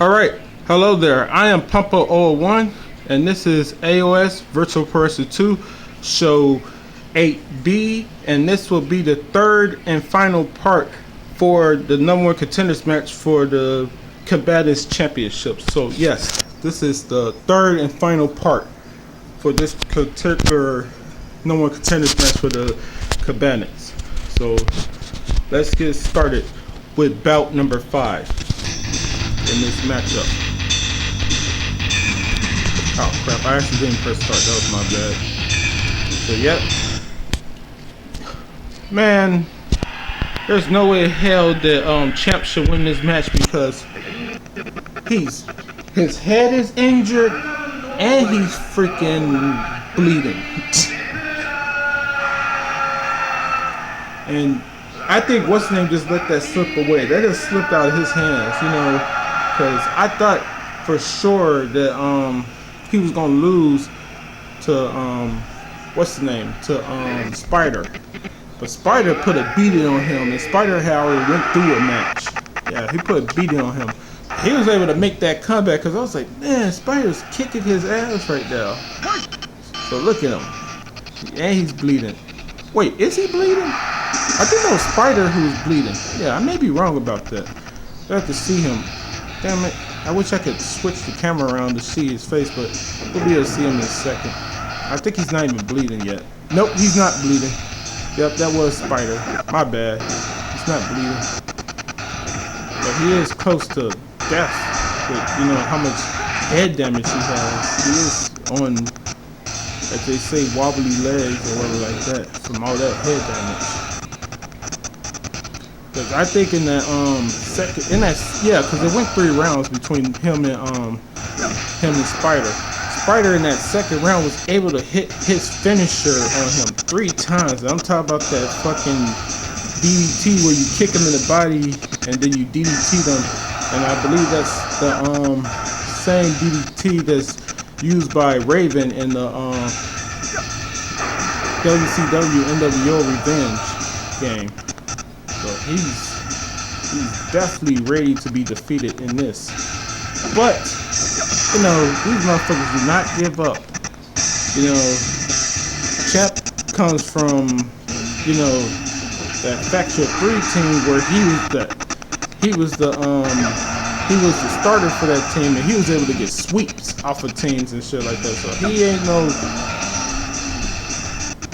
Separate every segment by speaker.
Speaker 1: Alright, hello there. I am Pumpo001 and this is AOS Virtual Person 2 Show 8B, and this will be the third and final part for the #1 contenders match for the Combatants Championship. So yes, this is the third and final part for this particular #1 contenders match for the Combatants. So let's get started with bout number 5 in this matchup. Oh crap, I actually didn't press start, that was my bad. So yep. Man, there's no way in hell that Champ should win this match because his head is injured and he's freaking bleeding. And I think what's his name just let that slip away. That just slipped out of his hands, you know, because I thought for sure that he was gonna lose to what's the name, to Spider. But Spider put a beating on him, and Spider had already went through a match. Yeah, he put a beating on him. He was able to make that comeback because I was like, man, Spider's kicking his ass right now. So look at him, and he's bleeding. Wait, is he bleeding? I think that was Spider who was bleeding. Yeah, I may be wrong about that. I have to see him. Damn it. I wish I could switch the camera around to see his face, but we'll be able to see him in a second. I think he's not even bleeding yet. Nope, he's not bleeding. Yep, that was Spider. My bad. He's not bleeding. But he is close to death with, you know, how much head damage he has. He is on, as they say, wobbly legs or whatever like that from all that head damage. Because I think in that because it went 3 rounds between him and Spider. Spider in that second round was able to hit his finisher on him 3 times. I'm talking about that fucking DDT where you kick him in the body and then you DDT them. And I believe that's the same DDT that's used by Raven in the WCW NWO Revenge game. So he's definitely ready to be defeated in this. But you know, these motherfuckers do not give up. You know, Champ comes from, you know, that Factor 3 team where he was the starter for that team, and he was able to get sweeps off of teams and shit like that. So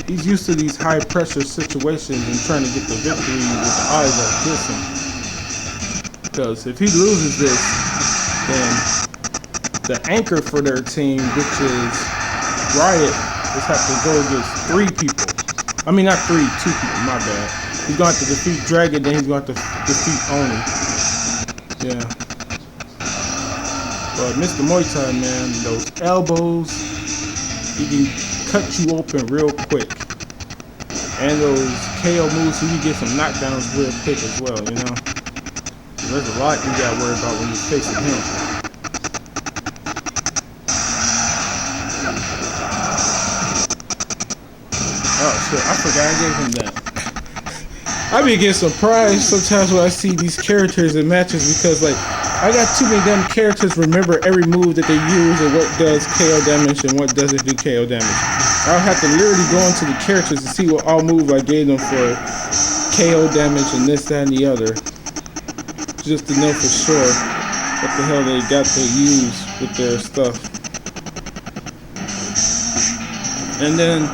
Speaker 1: he's used to these high pressure situations and trying to get the victory with the odds against him. Because if he loses this, then the anchor for their team, which is Riot, is have to go against 3 people. I mean, not 3, 2 people, my bad. He's going to have to defeat Dragon, then he's going to have to defeat Oni. Yeah. But Mr. Muay Thai, man, those elbows, he can cut you open real quick. And those KO moves, so you get some knockdowns real quick as well, you know? There's a lot you got to worry about when you're facing him. Oh shit, I forgot I gave him that. I be getting surprised sometimes when I see these characters in matches because, like, I got too many damn characters remember every move that they use and what does KO damage and what doesn't do KO damage. I'll have to literally go into the characters to see what all move I gave them for KO damage and this, that, and the other. Just to know for sure what the hell they got to use with their stuff. And then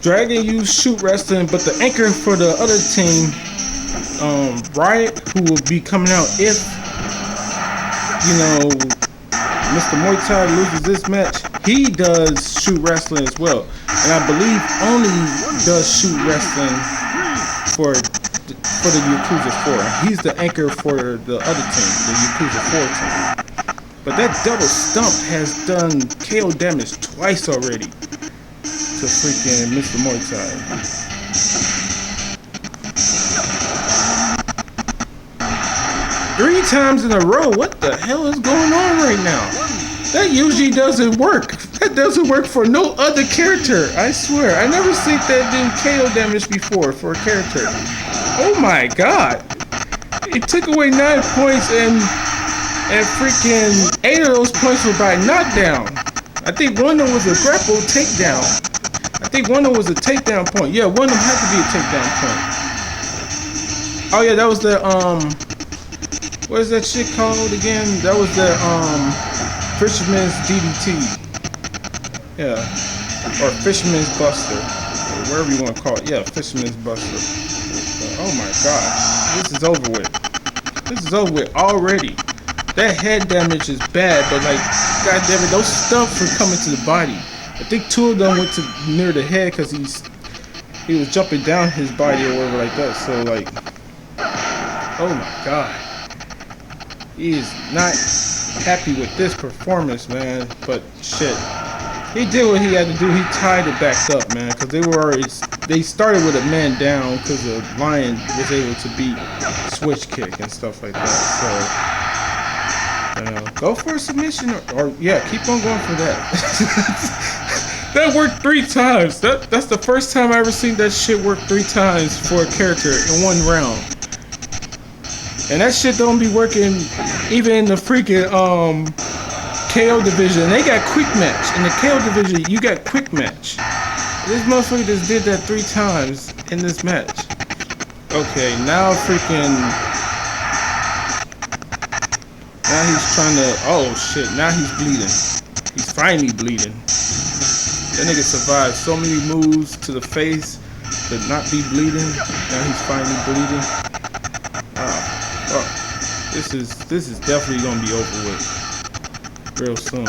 Speaker 1: Dragon used shoot wrestling, but the anchor for the other team, Riot, who will be coming out if, you know, Mr. Muay Thai loses this match, he does shoot wrestling as well. And I believe Oni does shoot wrestling for the Yakuza 4. He's the anchor for the other team, the Yakuza 4 team. But that double stump has done KO damage twice already to freaking Mr. Muay Thai. Three times in a row. What the hell is going on right now? That usually doesn't work. That doesn't work for no other character. I swear. I never seen that do KO damage before for a character. Oh my god. It took away 9 points and And freaking 8 of those points were by knockdown. I think one of them was a grapple takedown. I think one of them was a takedown point. Yeah, one of them had to be a takedown point. Oh yeah, that was the what is that shit called again? That was the Fisherman's DDT. Yeah. Or Fisherman's Buster. Or wherever you want to call it. Yeah, Fisherman's Buster. Oh my god. This is over with. This is over with already. That head damage is bad, but like, god damn it, those stumps were coming to the body. I think 2 of them went to near the head because he was jumping down his body or whatever like that. So like, oh my god, he is not happy with this performance, man. But shit, he did what he had to do. He tied it back up, man, because they started with a man down because the Lion was able to beat switch kick and stuff like that. So. Go for a submission or yeah, keep on going for that. That worked 3 times. That's the first time I ever seen that shit work 3 times for a character in 1 round. And that shit don't be working even in the freaking KO division. They got quick match. In the KO division, you got quick match. This motherfucker just did that 3 times in this match. Okay, now freaking. Now he's trying to, oh shit, now he's bleeding. He's finally bleeding. That nigga survived so many moves to the face to not be bleeding. Now he's finally bleeding. This is definitely gonna be over with real soon.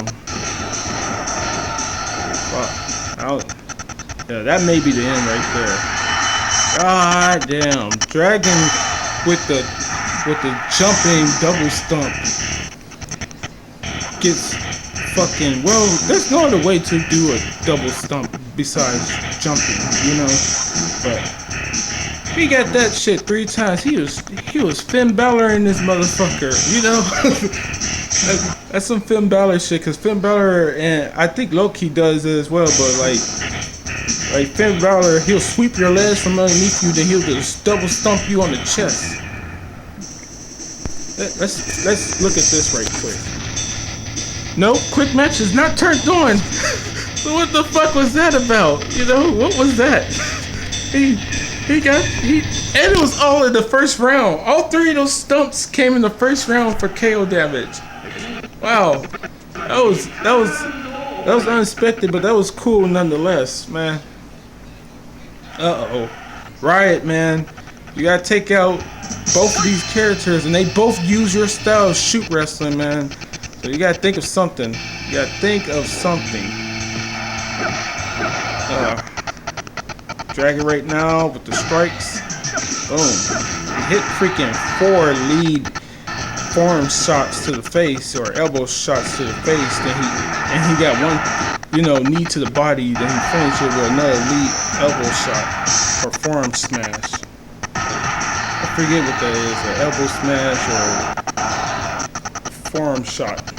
Speaker 1: Yeah, that may be the end right there. God damn, Dragon with the jumping double stump gets fucking, well, there's no other way to do a double stump besides jumping, you know. But he got that shit 3 times. He was Finn Balor in this motherfucker, you know. That's some Finn Balor shit, because Finn Balor, and I think Loki does it as well, but like Finn Balor, he'll sweep your legs from underneath you, then he'll just double stump you on the chest. Let's look at this right quick. Nope, quick match is not turned on. So what the fuck was that about? You know, what was that? And it was all in the first round. All 3 of those stumps came in the first round for KO damage. Wow, that was unexpected, but that was cool nonetheless, man. Riot, man, you gotta take out both of these characters, and they both use your style of shoot wrestling, man. So you gotta think of something. You gotta think of something. Dragon right now with the strikes. Boom. Hit freaking 4 lead forearm shots to the face or elbow shots to the face. Then he got 1, you know, knee to the body. Then he finished it with another lead elbow shot or forearm smash. I forget what that is, an elbow smash or forearm shot.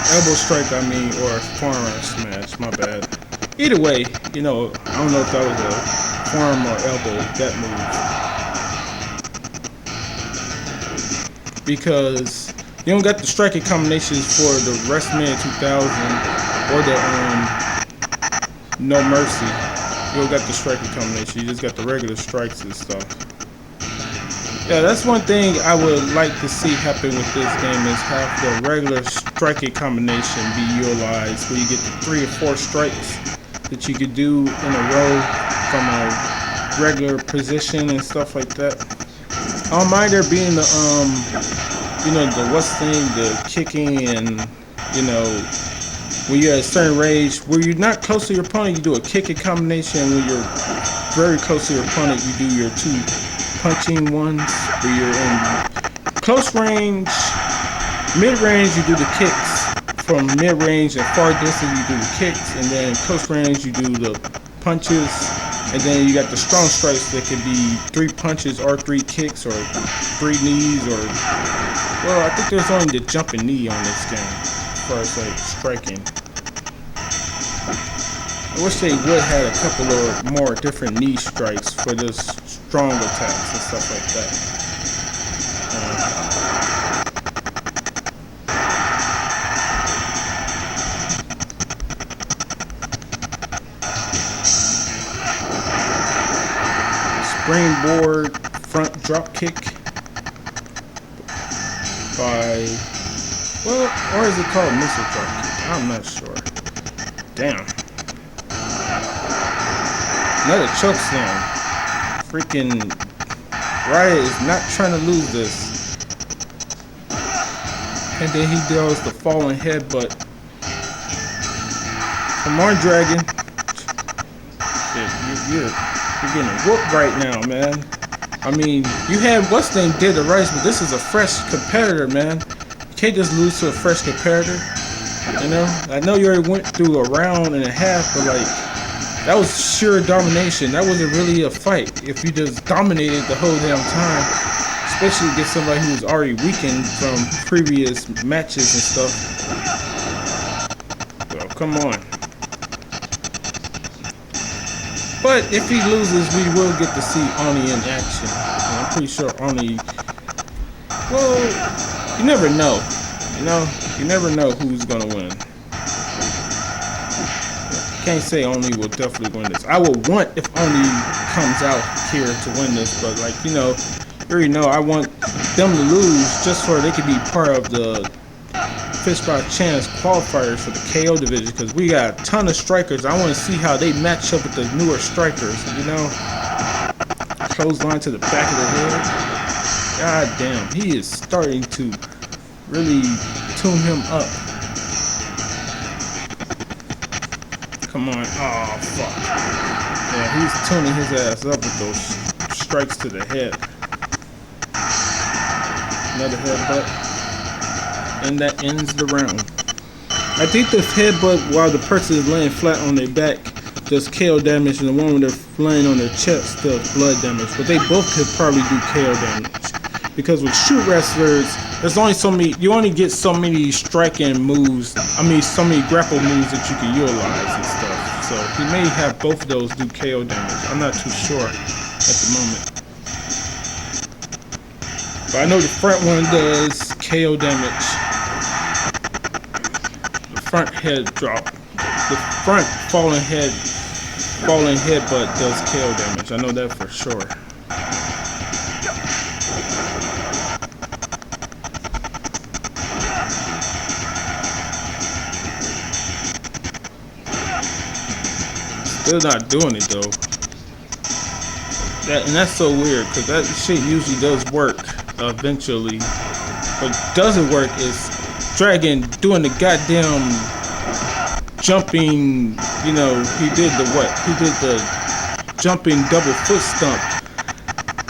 Speaker 1: Elbow strike, I mean, or forearm smash, my bad. Either way, you know, I don't know if that was a forearm or elbow, that move. Because you don't got the striking combinations for the WrestleMania 2000 or the No Mercy. You don't got the striking combination, you just got the regular strikes and stuff. Yeah, that's one thing I would like to see happen with this game, is have the regular striking combination be utilized, where you get the 3 or 4 strikes that you could do in a row from a regular position and stuff like that. I don't mind there being the you know, the what's the name, the kicking, and you know, when you're at a certain range where you're not close to your opponent, you do a kicking combination. When you're very close to your opponent, you do your 2 punching ones. Where you're in close range, mid-range, you do the kicks. From mid-range and far distance, you do the kicks, and then close range, you do the punches, and then you got the strong strikes that can be 3 punches or 3 kicks or 3 knees, or, well, I think there's only the jumping knee on this game as far as like striking. I wish they would have a couple of more different knee strikes for this strong attacks and stuff like that. Springboard front drop kick by, well, or is it called missile drop kick? I'm not sure. Damn. Another choke slam. Freaking Riot is not trying to lose this. And then he does the falling headbutt. Come on, Dragon. Shit, you're getting whooped right now, man. I mean, you had what's name did the rice, but this is a fresh competitor, man. You can't just lose to a fresh competitor. You know, I know you already went through a round and a half, but like, that was sheer domination. That wasn't really a fight. If you just dominated the whole damn time, especially against somebody who was already weakened from previous matches and stuff. Well, come on. But if he loses, we will get to see Oni in action. And I'm pretty sure Oni, well, you never know. You know, you never know who's gonna win. Can't say Oni will definitely win this. I would want if Oni comes out here to win this, but like, you know, you already know I want them to lose just so they could be part of the Fish by Chance qualifiers for the KO division, because we got a ton of strikers. I want to see how they match up with the newer strikers, you know. Clothesline to the back of the head. God damn, he is starting to really tune him up. Come on. Oh, fuck. Yeah, he's tuning his ass up with those strikes to the head. Another headbutt. And that ends the round. I think the headbutt while the person is laying flat on their back does KO damage, and the one when they're laying on their chest does blood damage. But they both could probably do KO damage. Because with shoot wrestlers, there's only so many, you only get so many striking moves, so many grapple moves that you can utilize and stuff. So he may have both of those do KO damage. I'm not too sure at the moment. But I know the front one does KO damage. The front head drop. The front falling headbutt does KO damage. I know that for sure. Still not doing it though. And that's so weird, because that shit usually does work eventually. What doesn't work is Dragon doing the goddamn jumping, you know, he did the jumping double foot stump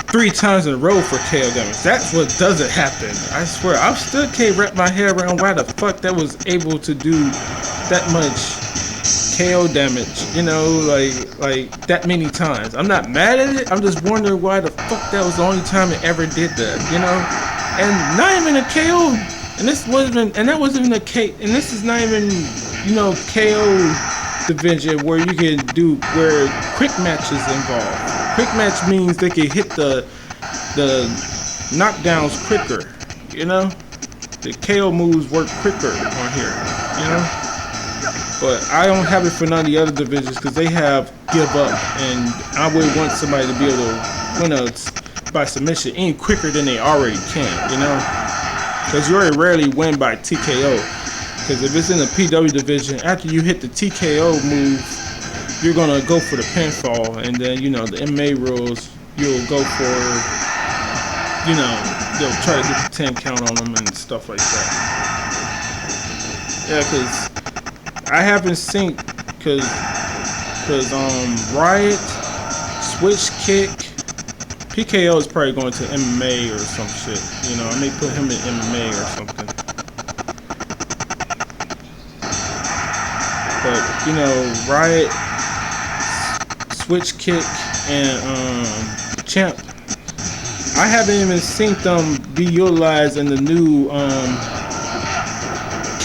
Speaker 1: 3 times in a row for KO damage. That's what doesn't happen. I swear, I still can't wrap my head around why the fuck that was able to do that much KO damage, you know, like that many times. I'm not mad at it. I'm just wondering why the fuck that was the only time it ever did that, you know. And not even a KO, and this wasn't, and that wasn't even a K, and this is not even, you know, KO division where you can do where quick matches involved. Quick match means they can hit the knockdowns quicker, you know. The KO moves work quicker on here, you know. But I don't have it for none of the other divisions because they have give up, and I would want somebody to be able to win by submission any quicker than they already can, you know? Because you already rarely win by TKO. Because if it's in the PW division, after you hit the TKO move, you're going to go for the pinfall, and then, you know, the MMA rules, you'll go for, you know, they'll try to get the 10 count on them and stuff like that. Yeah, because I haven't seen, cause Riot, switch kick, PKO is probably going to MMA or some shit. You know, I may put him in MMA or something. But you know, Riot, switch kick, and Champ, I haven't even seen them be utilized in the new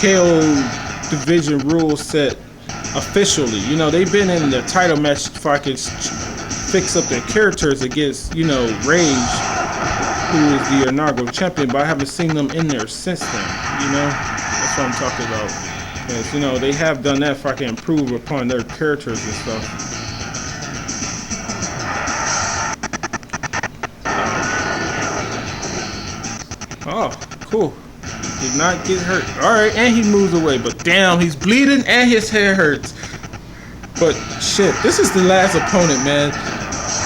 Speaker 1: KO division rule set officially. You know, they've been in the title match fix up their characters against, you know, Rage, who is the inaugural champion, but I haven't seen them in there since then, you know? That's what I'm talking about. Because, you know, they have done that if I can improve upon their characters and stuff. Oh, cool. Did not get hurt. Alright, and he moves away, but damn, he's bleeding and his hair hurts. But shit, this is the last opponent, man.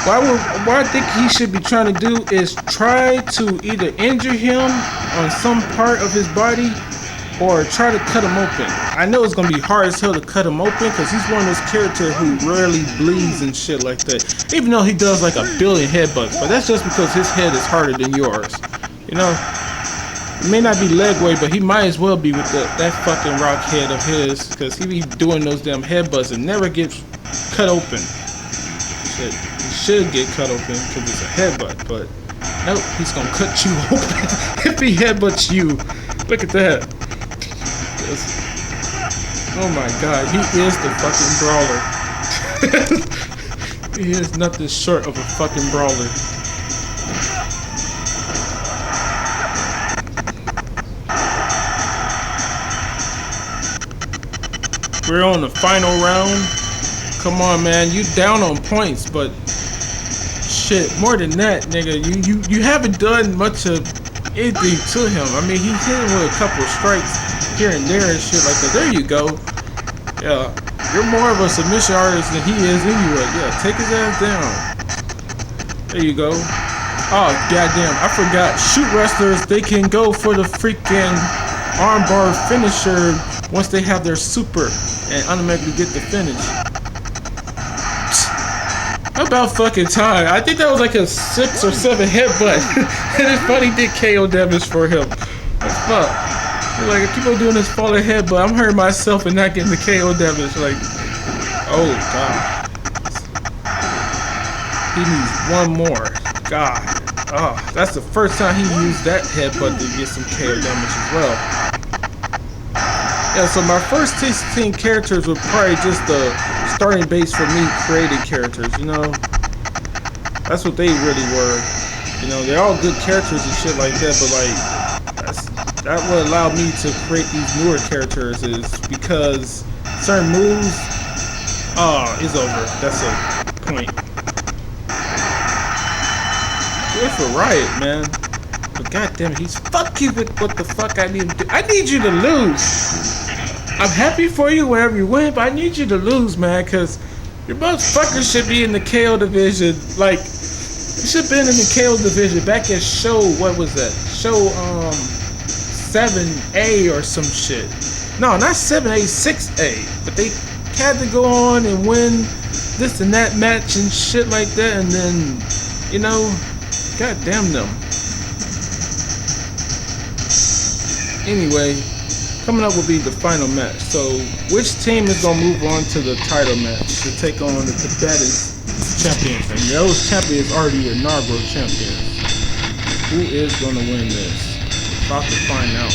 Speaker 1: What I think he should be trying to do is try to either injure him on some part of his body or try to cut him open. I know it's gonna be hard as hell to cut him open because he's one of those characters who rarely bleeds and shit like that. Even though he does like 1 billion headbutts, but that's just because his head is harder than yours. You know, it may not be leg weight, but he might as well be with that fucking rock head of his because he be doing those damn headbutts and never gets cut open. Shit. Should get cut open because it's a headbutt, but nope, he's gonna cut you open if he headbutts you. Look at that. Oh my god, he is the fucking brawler. He is nothing short of a fucking brawler. We're on the final round. Come on, man, you down on points, but shit, more than that, nigga, you haven't done much of anything to him. I mean, he's hit him with a couple of strikes here and there and shit like that. There you go. Yeah, you're more of a submission artist than he is anyway. Yeah, take his ass down. There you go. Oh, goddamn, I forgot. Shoot wrestlers, they can go for the freaking armbar finisher once they have their super and automatically get the finish. About fucking time. I think that was like a 6 or 7 headbutt. And it's funny did KO damage for him. Fuck. Like, if people doing this falling headbutt, I'm hurting myself and not getting the KO damage. Like, oh god. He needs one more. God. Oh, that's the first time he used that headbutt to get some KO damage as well. Yeah, so my first 16 characters were probably just the starting base for me creating characters, you know? That's what they really were. You know, they're all good characters and shit like that, but like, that what allowed me to create these newer characters is because certain moves, is over. That's a point. Good for Riot, man. But goddamn it, he's fucking with what the fuck I need to do. I need you to lose. I'm happy for you wherever you win, but I need you to lose, man, because your motherfuckers should be in the KO division. Like, you should have been in the KO division back at show, what was that? Show 7A or some shit. No, not 7A, 6A. But they had to go on and win this and that match and shit like that, and then, you know, goddamn them. Anyway, coming up will be the final match. So, which team is gonna move on to the title match to take on the Combatants champions? And those champions are the inaugural champions. Who is gonna win this? We're about to find out.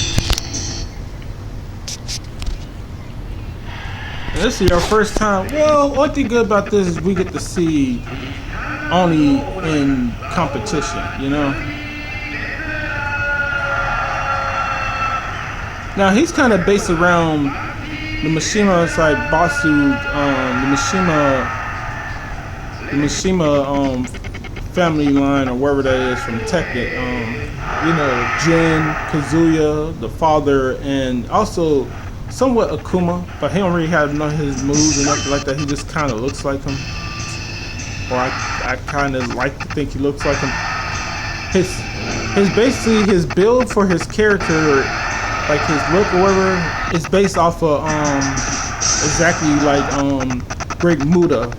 Speaker 1: And this is our first time. Well, one thing good about this is we get to see only in competition, you know. Now he's kind of based around the Mishima side Basu, the Mishima family line or wherever that is from Tekken. You know, Jin, Kazuya, the father, and also somewhat Akuma, but he don't really have none of his moves or nothing like that. He just kind of looks like him, or I kind of like to think he looks like him. His basically his build for his character, like his look or whatever, is based off of exactly like Great Muda,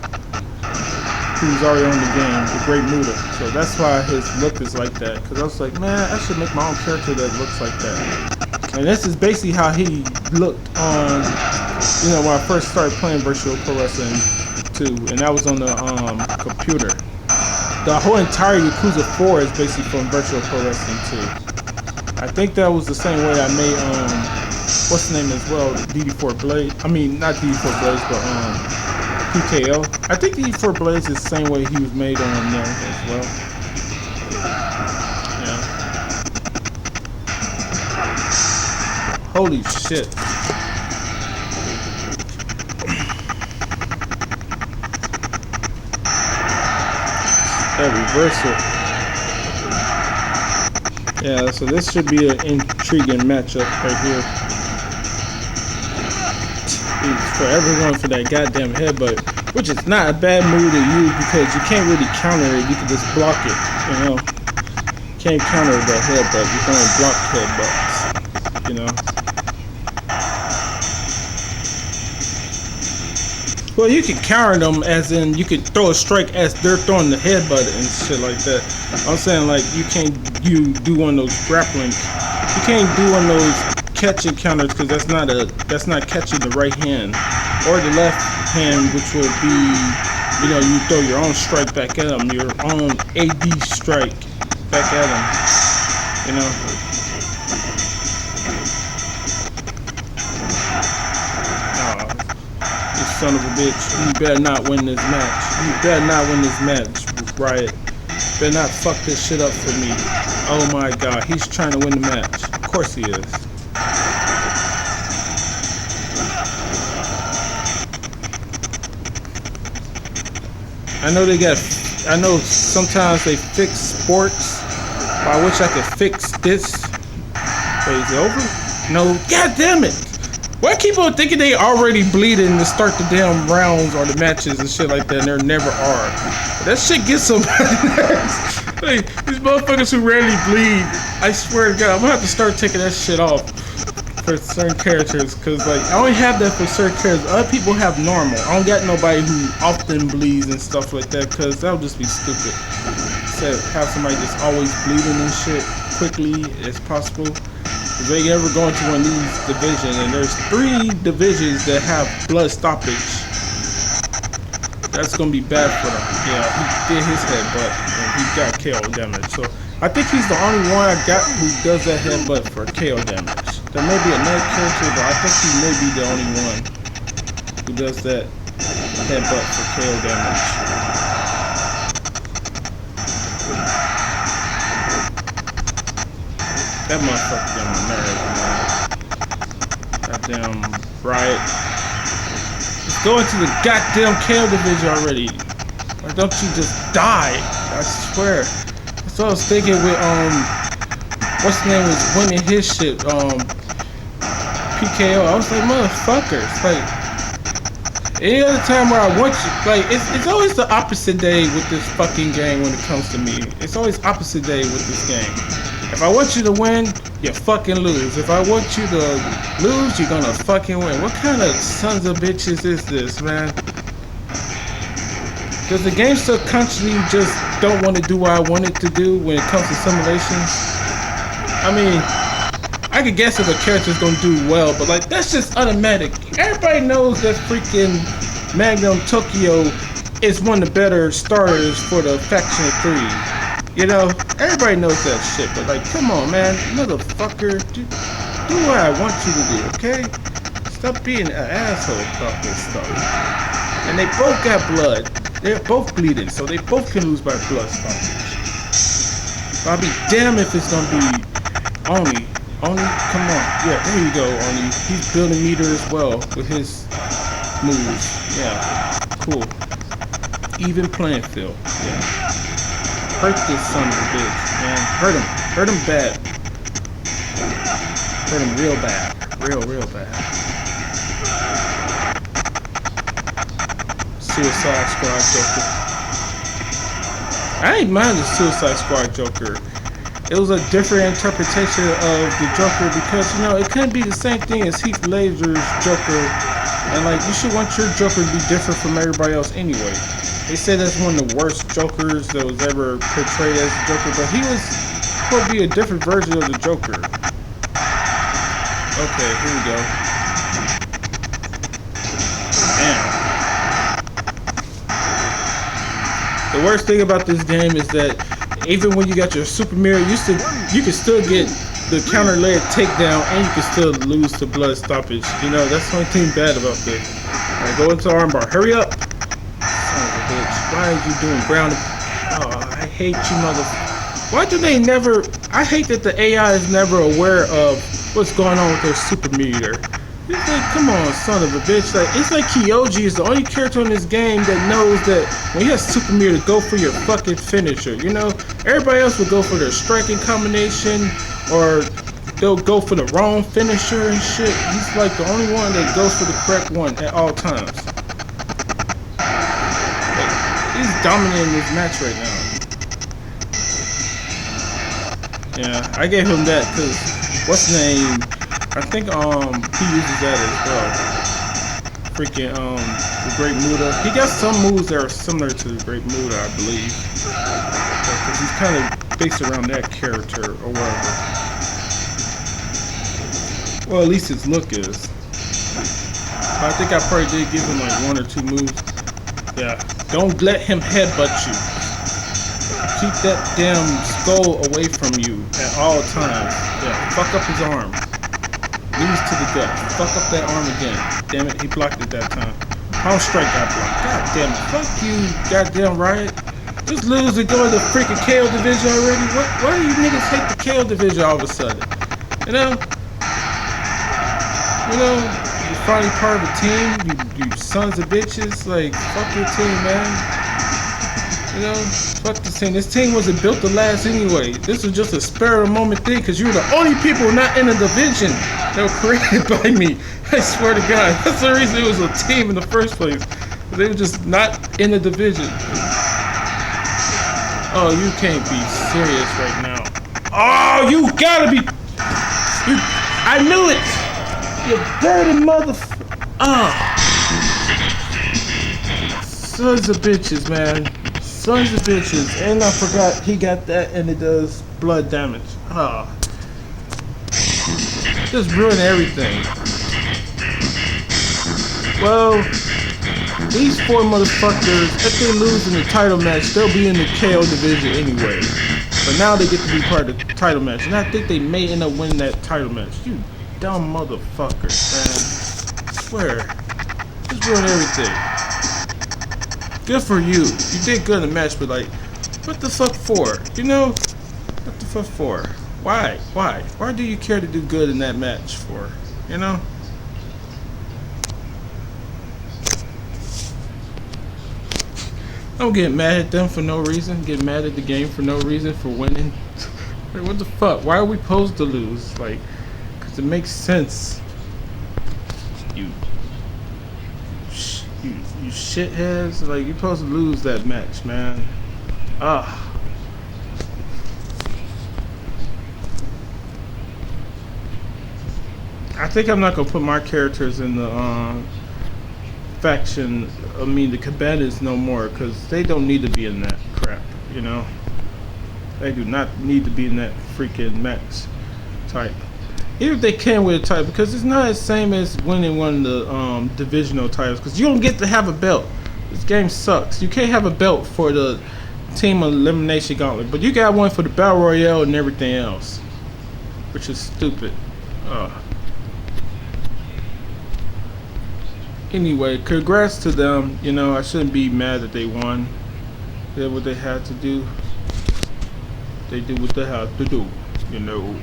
Speaker 1: who's already on the game, the Great Muda. So that's why his look is like that. Cause I was like, man, I should make my own character that looks like that. And this is basically how he looked on, you know, when I first started playing Virtual Pro Wrestling 2, and that was on the computer. The whole entire Yakuza 4 is basically from Virtual Pro Wrestling 2. I think that was the same way I made what's the name as well, DD4 Blade. I mean, not DD4 Blades, but PKO. I think the E4 Blades is the same way he was made on there as well. Yeah. Holy shit. That reversal. Yeah, so this should be an intriguing matchup right here. For everyone for that goddamn headbutt, which is not a bad move to use because you can't really counter it. You can just block it, you know. Can't counter the headbutt. You can only block headbutts, you know. Well, you can counter them as in you can throw a strike as they're throwing the headbutt and shit like that. I'm saying like you can't do one of those grappling. You can't do one of those catching counters because that's not catching the right hand or the left hand, which will be, you know, you throw your own strike back at them, your own AD strike back at them, you know. You son of a bitch, you better not win this match. You better not win this match, Riot. You better not fuck this shit up for me. Oh my god, he's trying to win the match. Of course he is. I know sometimes they fix sports, but I wish I could fix this. Wait, is it over? No, god damn it! Why keep on thinking they already bleeding to start the damn rounds or the matches and shit like that, and there never are. That shit gets so nerves. Like, these motherfuckers who rarely bleed, I swear to god, I'm gonna have to start taking that shit off for certain characters, cause like I only have that for certain characters. Other people have normal. I don't got nobody who often bleeds and stuff like that, cause that would just be stupid. So have somebody just always bleeding and shit quickly as possible. Cause they ever go into one of these divisions, and there's 3 divisions that have blood stoppage. That's gonna be bad for them. Yeah, he did his headbutt and he got KO damage. So I think he's the only one I got who does that headbutt for KO damage. There may be another character, but I think he may be the only one who does that headbutt for KO damage. That motherfucker got my nerves, man. Goddamn Riot. Just go into the goddamn KO division already. Why don't you just die? I swear. That's what I was thinking with what's his name was winning his shit, PKO. I was like, motherfuckers, like any other time where I want you, like it's always the opposite day with this fucking game when it comes to me. It's always opposite day with this game. If I want you to win, you fucking lose. If I want you to lose, you're gonna fucking win. What kind of sons of bitches is this, man? Because the game subconsciously just don't want to do what I want it to do when it comes to simulations. I mean, I could guess if a character's gonna do well, but like that's just automatic. Everybody knows that freaking Magnum Tokyo is one of the better starters for the Faction 3. You know, everybody knows that shit, but like, come on, man, motherfucker, do what I want you to do, okay? Stop being an asshole about this stuff. And they both got blood. They're both bleeding, so they both can lose by blood stoppage. I'll be damned if it's gonna be Oni, come on. Yeah, there you go, Oni. He's building meter as well with his moves. Yeah, cool. Even playing field. Yeah. Hurt this son of a bitch, man. Hurt him bad. Hurt him real bad. Real bad. Suicide Squad Joker. I ain't mind the Suicide Squad Joker. It was a different interpretation of the Joker because, you know, it couldn't be the same thing as Heath Ledger's Joker. And like, you should want your Joker to be different from everybody else anyway. They say that's one of the worst Jokers that was ever portrayed as a Joker, but he was supposed to be a different version of the Joker. Okay, here we go. Damn. The worst thing about this game is that even when you got your super mirror, you can still get the counter leg takedown and you can still lose to blood stoppage. You know, that's the only thing bad about this. Alright, go into armbar. Hurry up! Oh, Why are you doing ground? Oh, I hate you, mother. Why do they never? I hate that the AI is never aware of what's going on with their super meter. It's like, come on, son of a bitch. Like, it's like Kyoji is the only character in this game that knows that when he has super meter, go for your fucking finisher. You know, everybody else will go for their striking combination, or they'll go for the wrong finisher and shit. He's like the only one that goes for the correct one at all times. Like, he's dominating this match right now. Yeah, I gave him that because what's the name? I think he uses that as well. Freaking the Great Muda. He got some moves that are similar to the Great Muda, I believe. Because he's kind of based around that character or whatever. Well, at least his look is. But I think I probably did give him like 1 or 2 moves. Yeah. Don't let him headbutt you. Keep that damn skull away from you at all times. Yeah. Fuck up his arm. Knees to the gut. Fuck up that arm again. Damn it, he blocked it that time. Pound strike got blocked. God damn it. Fuck you, goddamn Riot. Just lose and go to the freaking KO division already. Why do you niggas hate the KO division all of a sudden? You know, you're finally part of a team. You sons of bitches. Like, fuck your team, man. You know, fuck this team. This team wasn't built to last anyway. This was just a spur of the moment thing because you were the only people not in the division that were created by me. I swear to God. That's the reason it was a team in the first place. They were just not in the division. Oh, you can't be serious right now. Oh, you gotta be. I knew it. You dirty motherfucker. Sons of bitches, man. Sons of bitches. And I forgot he got that and it does blood damage. Just ruin everything. Well, these 4 motherfuckers, if they lose in the title match, they'll be in the KO division anyway. But now they get to be part of the title match. And I think they may end up winning that title match. You dumb motherfuckers, man. I swear. Just ruin everything. Good for you. You did good in the match, but like, what the fuck for? You know? What the fuck for? Why? Why do you care to do good in that match for? You know? Don't get mad at them for no reason. Get mad at the game for no reason for winning. Like, what the fuck? Why are we supposed to lose? Like, cause it makes sense. You shitheads. Like, you're supposed to lose that match, man. I think I'm not gonna put my characters in the faction. I mean, the Combatants no more, because they don't need to be in that crap. You know, they do not need to be in that freaking match type. Even if they can win a title, because it's not the same as winning one of the divisional titles, because you don't get to have a belt. This game sucks. You can't have a belt for the team elimination gauntlet, but you got one for the battle royale and everything else, which is stupid. Anyway, congrats to them. You know, I shouldn't be mad that they won. They did what they had to do. They did what they had to do, you know.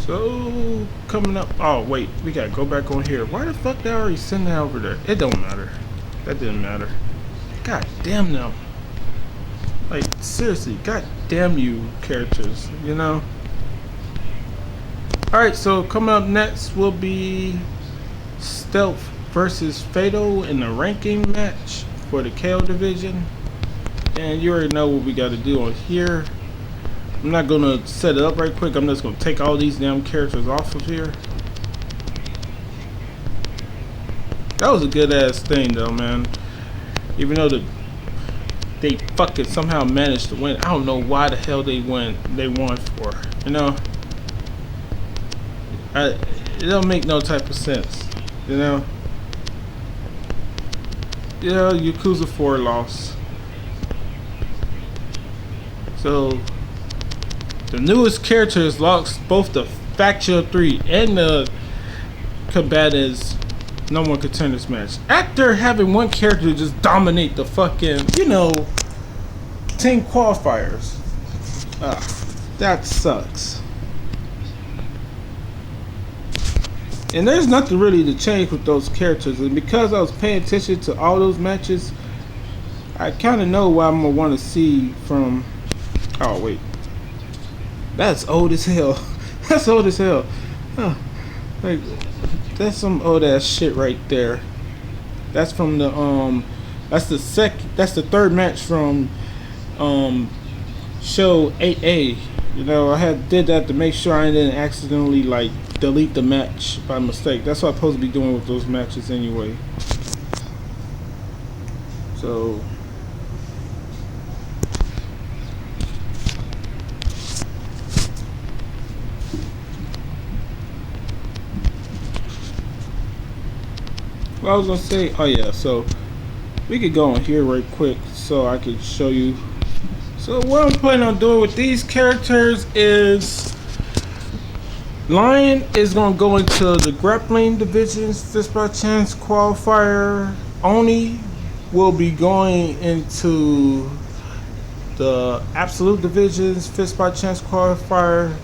Speaker 1: So, coming up. Oh, wait. We gotta go back on here. Why the fuck they already sent that over there? It don't matter. That didn't matter. God damn them. Like, seriously. God damn you, characters. You know? Alright, so coming up next will be Stealth versus Fatal in the ranking match for the KO division. And you already know what we gotta do on here. I'm not gonna set it up right quick. I'm just gonna take all these damn characters off of here. That was a good ass thing though, man. Even though they fucking somehow managed to win. I don't know why the hell they won for. You know? It don't make no type of sense. You know? Yeah, Yakuza 4 lost. So the newest characters lost both the Faction 3 and the Combatants No More Contenders match. After having one character just dominate the fucking, team qualifiers. That sucks. And there's nothing really to change with those characters. And because I was paying attention to all those matches, I kind of know what I'm going to want to see from... Oh, wait. That's old as hell. That's old as hell. Huh. Like, that's some old ass shit right there. That's from the that's the third match from show 8A. I did that to make sure I didn't accidentally like delete the match by mistake. That's what I'm supposed to be doing with those matches anyway. So I was gonna say, oh yeah, so we could go on here right quick so I could show you. So what I'm planning on doing with these characters is Lion is gonna go into the grappling divisions fist by chance qualifier. Oni will be going into the absolute divisions fist by chance qualifier.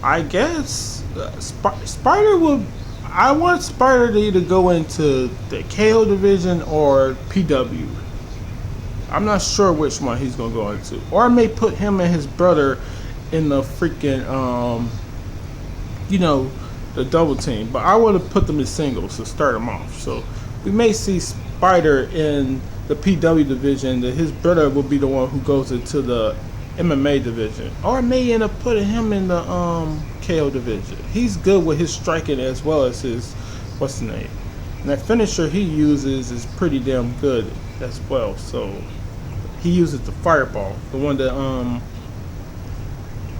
Speaker 1: I guess Spider will. I want Spider to either go into the KO division or PW. I'm not sure which one he's gonna go into. Or I may put him and his brother in the freaking the double team. But I want to put them in singles to start them off. So we may see Spider in the PW division. That his brother will be the one who goes into the MMA division. Or I may end up putting him in the KO division. He's good with his striking as well as his what's the name. And that finisher he uses is pretty damn good as well. So he uses the fireball, the one that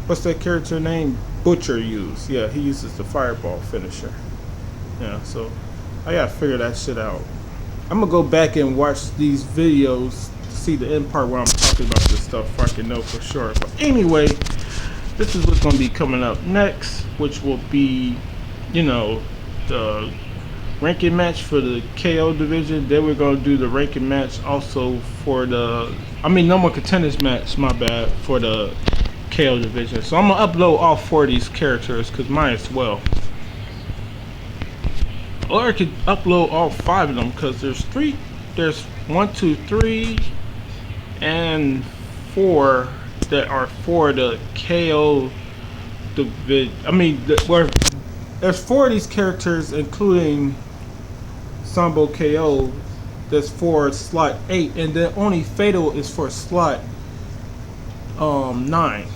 Speaker 1: what's that character name? Butcher used. Yeah, he uses the fireball finisher. Yeah, so I gotta figure that shit out. I'm gonna go back and watch these videos to see the end part where I'm talking about this stuff so I can know for sure. But anyway, this is what's gonna be coming up next, which will be, the ranking match for the KO division. Then we're gonna do the ranking match also for the No More Contenders match, my bad, for the KO division. So I'm gonna upload all 4 of these characters because mine is 12. Or I could upload all 5 of them because there's 1, 2, 3, and 4 that are for the KO division. There's 4 of these characters, including Sambo KO, that's for slot 8, and then only Fatal is for slot 9.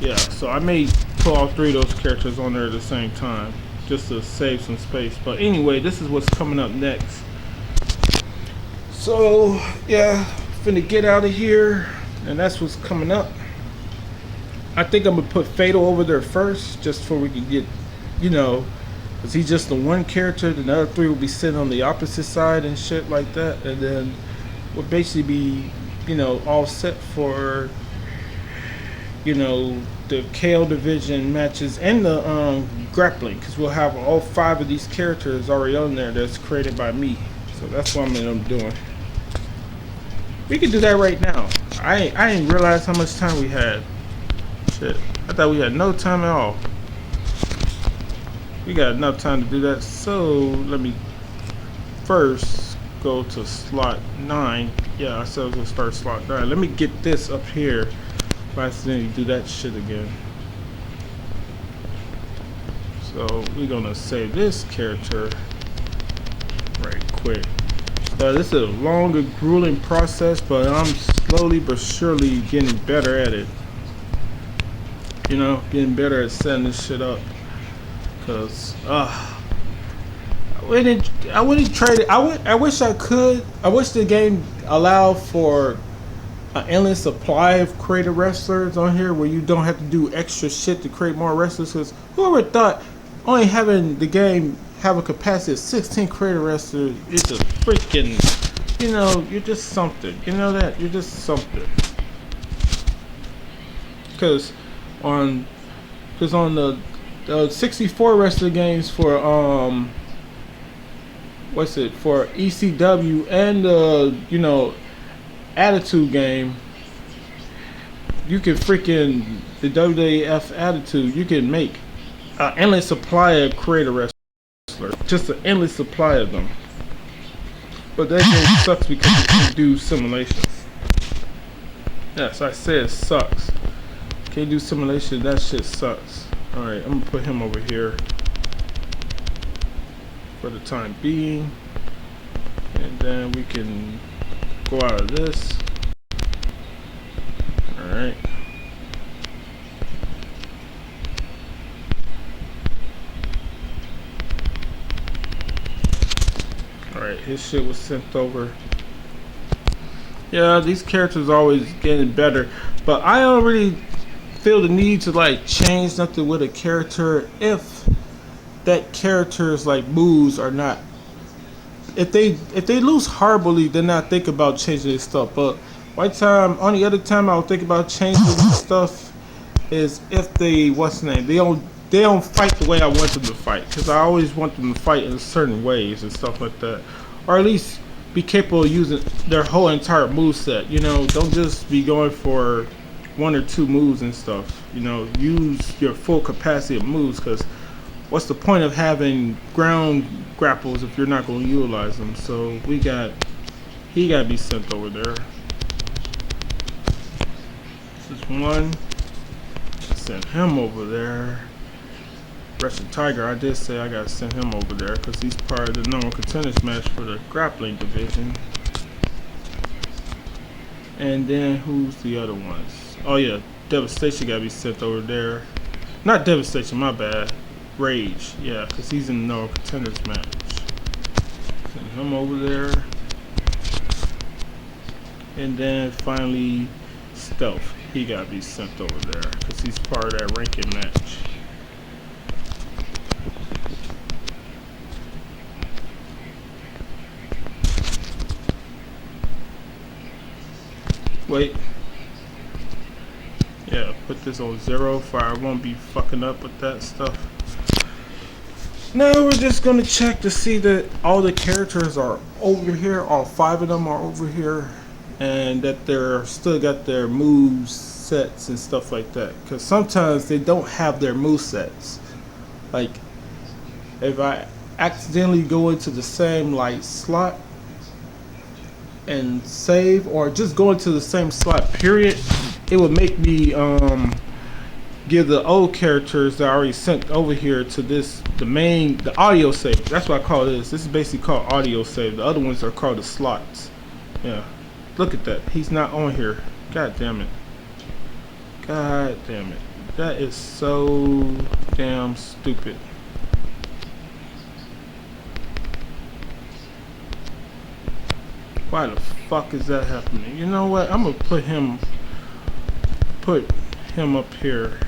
Speaker 1: Yeah, so I may put all 3 of those characters on there at the same time just to save some space. But anyway, this is what's coming up next. So yeah, finna get out of here, and that's what's coming up. I think I'm gonna put Fatal over there first, just so we can get, because he's just the one character. The other 3 will be sitting on the opposite side and shit like that, and then we'll basically be, all set for, the KO division matches and the grappling, because we'll have all 5 of these characters already on there that's created by me. So that's what I'm doing. We can do that right now. I didn't realize how much time we had. Shit, I thought we had no time at all. We got enough time to do that. So let me first go to slot 9. Yeah, I said I was gonna start slot 9. Let me get this up here if I accidentally do that shit again. So we're gonna save this character right quick. This is a long and grueling process, but I'm slowly but surely getting better at it. Getting better at setting this shit up. Cause I wouldn't trade it. I wish I could. I wish the game allowed for an endless supply of creative wrestlers on here, where you don't have to do extra shit to create more wrestlers. Cause whoever thought only having the game have a capacity of 16 creative wrestlers is a freaking, you're just something. You know that? You're just something. Cause on the 64 wrestler games for what's it for ECW and you know, Attitude game. You can freaking the WWF Attitude. You can make an endless supply of creator wrestlers, just an endless supply of them. But that game sucks because you can't do simulations. Yes, I said it sucks. Can't do simulation. That shit sucks. All right, I'm gonna put him over here for the time being, and then we can go out of this. All right. Alright, his shit was sent over. Yeah, these characters are always getting better, but I don't really feel the need to like change nothing with a character if that character's like moves are not. If they lose horribly, then I think about changing this stuff. But only other time I'll think about changing stuff is if they what's the name they don't fight the way I want them to fight, because I always want them to fight in certain ways and stuff like that, or at least be capable of using their whole entire move set. You know, don't just be going for one or two moves and stuff. You know, use your full capacity of moves, because what's the point of having ground grapples if you're not going to utilize them? So he got to be sent over there. This is one. Send him over there. Russian Tiger, I did say I gotta send him over there because he's part of the normal contenders match for the grappling division. And then who's the other ones? Oh yeah, Devastation gotta be sent over there. Not Devastation, my bad. Rage, yeah, because he's in the normal contenders match. Send him over there. And then finally Stealth, he gotta be sent over there because he's part of that ranking match. Wait. Yeah, put this on 0 for I won't be fucking up with that stuff. Now we're just gonna check to see that all the characters are over here, all 5 of them are over here, and that they're still got their moves sets and stuff like that. Because sometimes they don't have their move sets. Like if I accidentally go into the same like slot and save, or just go into the same slot period, it would make me give the old characters that I already sent over here to the audio save. That's what I call this. This is basically called audio save. The other ones are called the slots. Yeah, look at that. He's not on here. God damn it. God damn it. That is so damn stupid. Why the fuck is that happening? You know what? I'm gonna put him up here.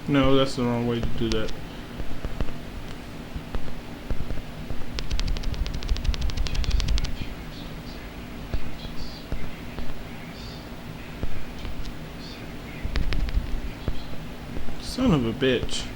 Speaker 1: No, that's the wrong way to do that. Son of a bitch.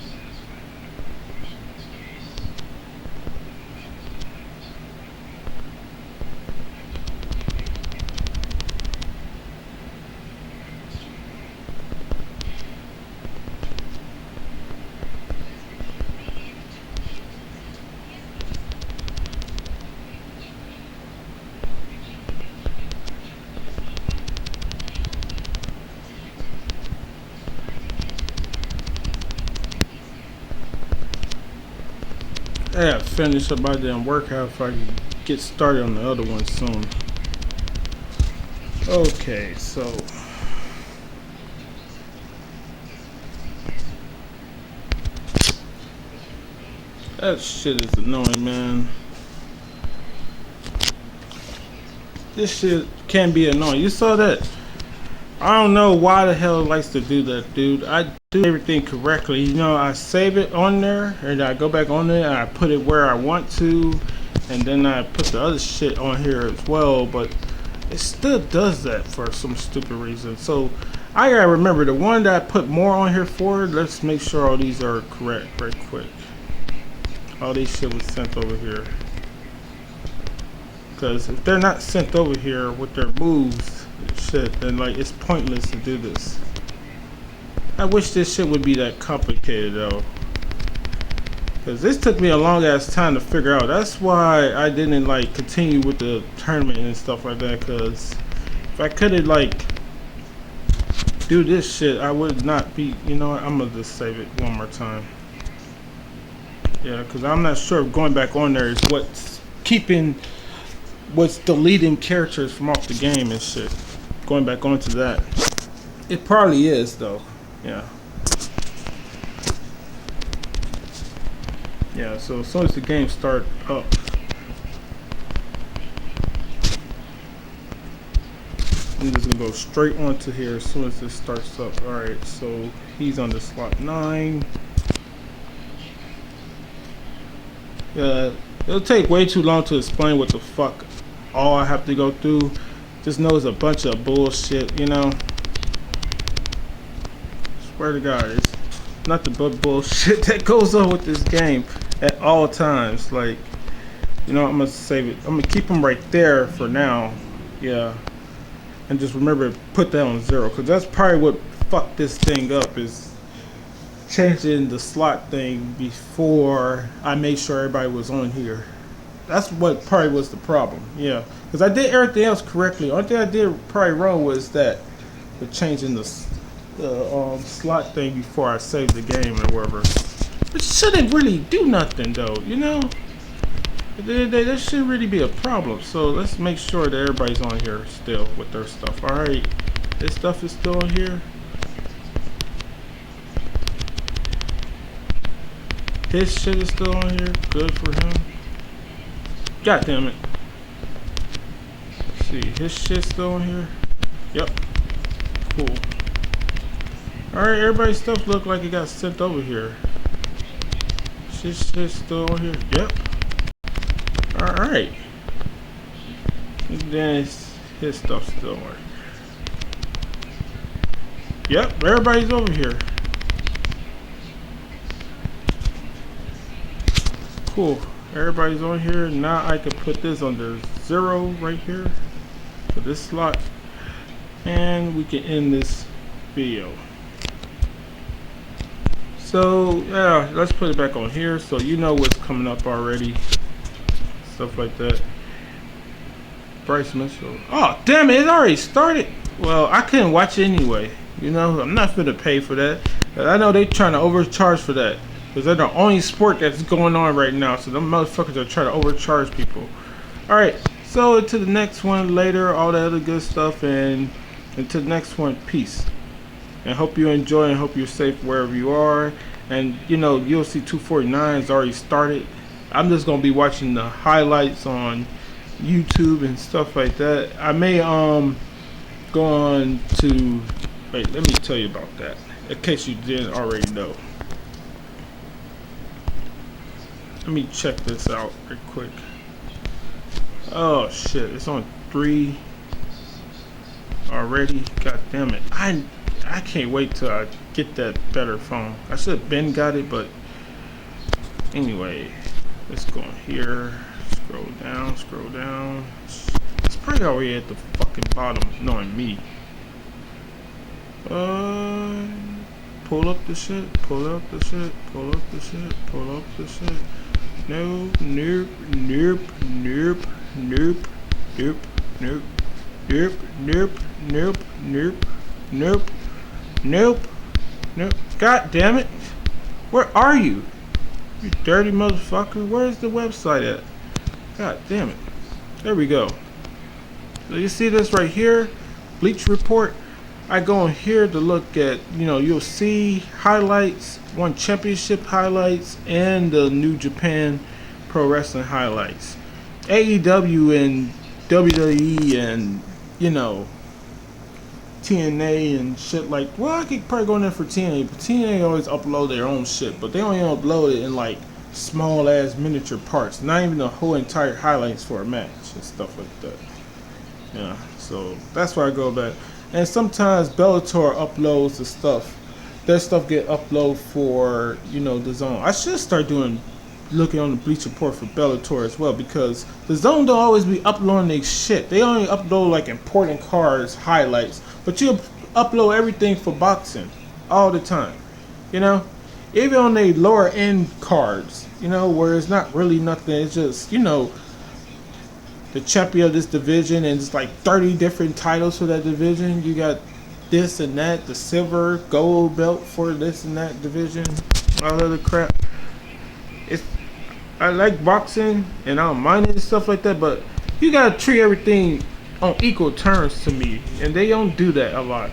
Speaker 1: I gotta finish up my damn workout if I can get started on the other one soon. Okay, so that shit is annoying, man. This shit can be annoying. You saw that? I don't know why the hell it likes to do that, dude. I do everything correctly. You know, I save it on there, and I go back on there, and I put it where I want to, and then I put the other shit on here as well. But It still does that for some stupid reason. So I gotta remember the one that I put more on here for. Let's make sure all these are correct right quick. All these shit was sent over here. Because if they're not sent over here with their moves and shit, then like it's pointless to do this. I wish this shit would be that complicated though. Because this took me a long ass time to figure out. That's why I didn't like continue with the tournament and stuff like that. Because if I could have like do this shit, I would not be, you know what, I'm gonna just save it one more time. Yeah, because I'm not sure if going back on there is what's deleting characters from off the game and shit. Going back onto that. It probably is though. Yeah. Yeah, so as soon as the game starts up, I'm just gonna go straight onto here as soon as this starts up. Alright, so he's on the slot 9. Yeah, it'll take way too long to explain what the fuck all I have to go through. Just know it's a bunch of bullshit, you know. Swear to God, it's nothing but bullshit that goes on with this game at all times. Like, you know, I'm gonna save it. I'm gonna keep them right there for now. Yeah, and just remember to put that on 0, because that's probably what fucked this thing up, is changing the slot thing before I made sure everybody was on here. That's what probably was the problem. Yeah, because I did everything else correctly. Only thing I did probably wrong was that with changing the slot thing before I saved the game or whatever. It shouldn't really do nothing though, you know. At the end of the day, that shouldn't really be a problem. So let's make sure that everybody's on here still with their stuff. All right, this stuff is still on here. His shit is still on here. Good for him. God damn it. Let's see, his shit's still on here. Yep. Cool. Alright, everybody's stuff look like it got sent over here. His shit's still on here. Yep. Alright. And then his stuff's still on here. Yep, everybody's over here. Cool. Everybody's on here. Now I can put this under 0 right here for this slot. And we can end this video. So yeah, let's put it back on here so you know what's coming up already. Stuff like that. Bryce Mitchell. Oh damn it, it already started. Well, I couldn't watch it anyway. You know, I'm not gonna pay for that. I know they trying to overcharge for that. Because they're the only sport that's going on right now. So them motherfuckers are trying to overcharge people. Alright, so to the next one later, all that other good stuff, and until the next one, peace. And hope you enjoy and hope you're safe wherever you are. And you know, UFC 249 has already started. I'm just gonna be watching the highlights on YouTube and stuff like that. I may go on to wait, let me tell you about that in case you didn't already know. Let me check this out real quick. Oh shit, it's on 3 already. God damn it. I can't wait till I get that better phone. I should have been got it, but anyway, let's go in here. Scroll down, scroll down. It's probably already at the fucking bottom, knowing me. Pull up the shit, pull up the shit, pull up the shit, pull up the shit. No, nope, nope, nope, nope, nope, nope, nope, nope, nope, nope, nope, nope, nope. God damn it! Where are you? You dirty motherfucker! Where's the website at? God damn it! There we go. So you see this right here, Bleach Report. I go in here to look at, you know, you'll see highlights, One Championship highlights, and the New Japan Pro Wrestling highlights. AEW and WWE and, you know, TNA and shit like, well, I could probably go in there for TNA, but TNA always upload their own shit, but they only upload it in like small ass miniature parts, not even the whole entire highlights for a match and stuff like that. Yeah, so that's where I go back. And sometimes Bellator uploads the stuff. Their stuff get uploaded for, you know, the zone. I should start looking on the Bleach Report for Bellator as well, because the zone don't always be uploading their shit. They only upload like important cards, highlights, but you upload everything for boxing all the time. You know, even on the lower end cards, you know, where it's not really nothing. It's just, you know, the champion of this division, and it's like 30 different titles for that division. You got this and that, the silver, gold belt for this and that division, all other crap. I like boxing and I don't mind it and stuff like that, but you gotta treat everything on equal terms to me, and they don't do that a lot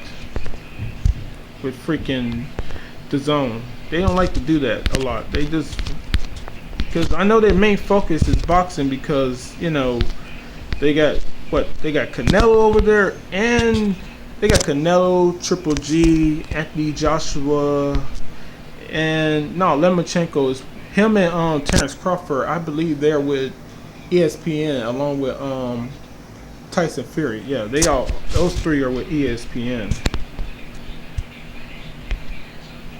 Speaker 1: with freaking the zone. They don't like to do that a lot. They just, because I know their main focus is boxing, because, you know, they got Canelo over there, and they got Canelo, Triple G, Anthony Joshua, and no, Lomachenko is him, and Terrence Crawford. I believe they're with ESPN along with Tyson Fury. Yeah, those three are with ESPN.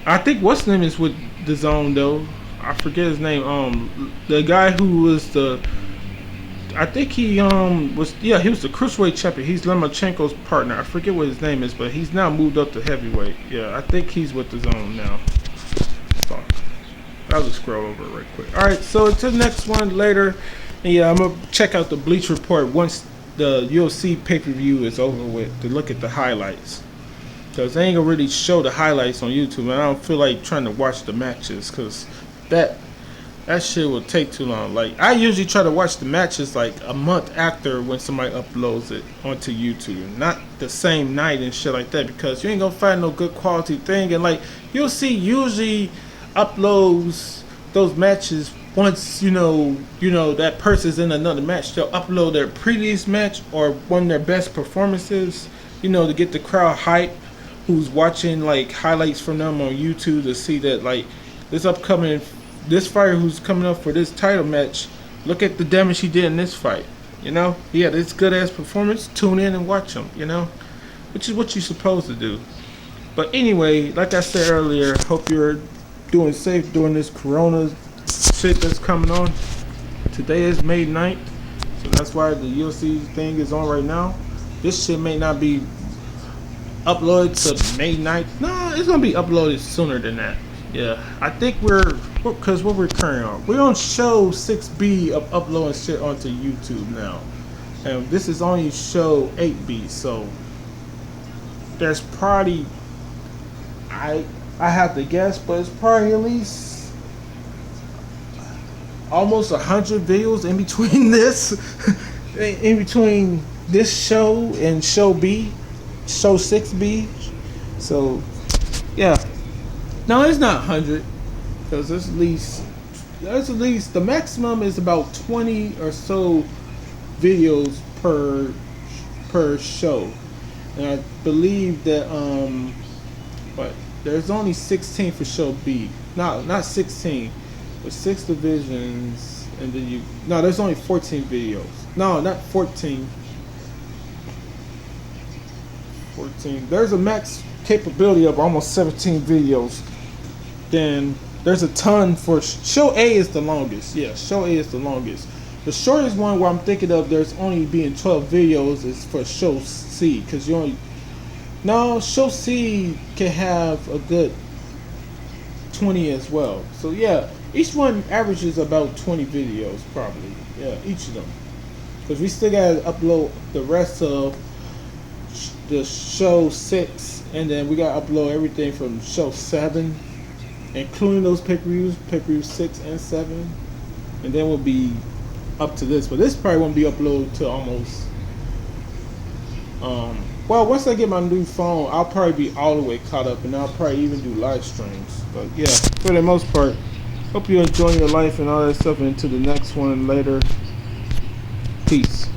Speaker 1: I think what's his name is with the zone though. I forget his name. The guy who was I think he he was the cruiserweight champion. He's Lomachenko's partner. I forget what his name is, but he's now moved up to heavyweight. Yeah, I think he's with the zone now. Fuck. I'll just scroll over it right quick. Alright, so to the next one later. And yeah, I'm gonna check out the Bleach Report once the UFC pay-per-view is over with, to look at the highlights. Because they ain't gonna really show the highlights on YouTube, and I don't feel like trying to watch the matches, because that shit will take too long. Like, I usually try to watch the matches like a month after when somebody uploads it onto YouTube, not the same night and shit like that, because you ain't gonna find no good quality thing. And like, you'll see usually uploads those matches once you know that person's in another match. They'll upload their previous match or one of their best performances, you know, to get the crowd hype who's watching like highlights from them on YouTube, to see that like this fighter who's coming up for this title match, look at the damage he did in this fight. You know, he had this good ass performance. Tune in and watch him. You know, which is what you're supposed to do. But anyway, like I said earlier, hope you're doing safe during this corona shit that's coming on. Today is May 9th, so that's why the UFC thing is on right now. This shit may not be uploaded to May 9th. No, it's gonna be uploaded sooner than that. Yeah, I think because what we're currently on, we're on show 6B of uploading shit onto YouTube now, and this is only show 8B. So there's probably, I have to guess, but it's probably at least almost 100 videos in between this, in between this show and show B, show 6B. So yeah, no, it's not 100, because there's at least the maximum is about 20 or so videos per show, and I believe that but there's only 16 for show B. No, not 16. With 6 divisions, and then there's only 14 videos. No, not 14. 14. There's a max capability of almost 17 videos. Then there's a ton for show A is the longest. Yeah, show A is the longest. The shortest one where I'm thinking of there's only being 12 videos is for show C, because show C can have a good 20 as well. So yeah, each one averages about 20 videos probably. Yeah, each of them. Because we still gotta upload the rest of the show 6, and then we gotta upload everything from show 7, including those pay-per-views 6 and 7, and then we'll be up to this. But this probably won't be uploaded to almost well, once I get my new phone, I'll probably be all the way caught up, and I'll probably even do live streams. But yeah, for the most part, hope you're enjoying your life and all that stuff. And to the next one later. Peace.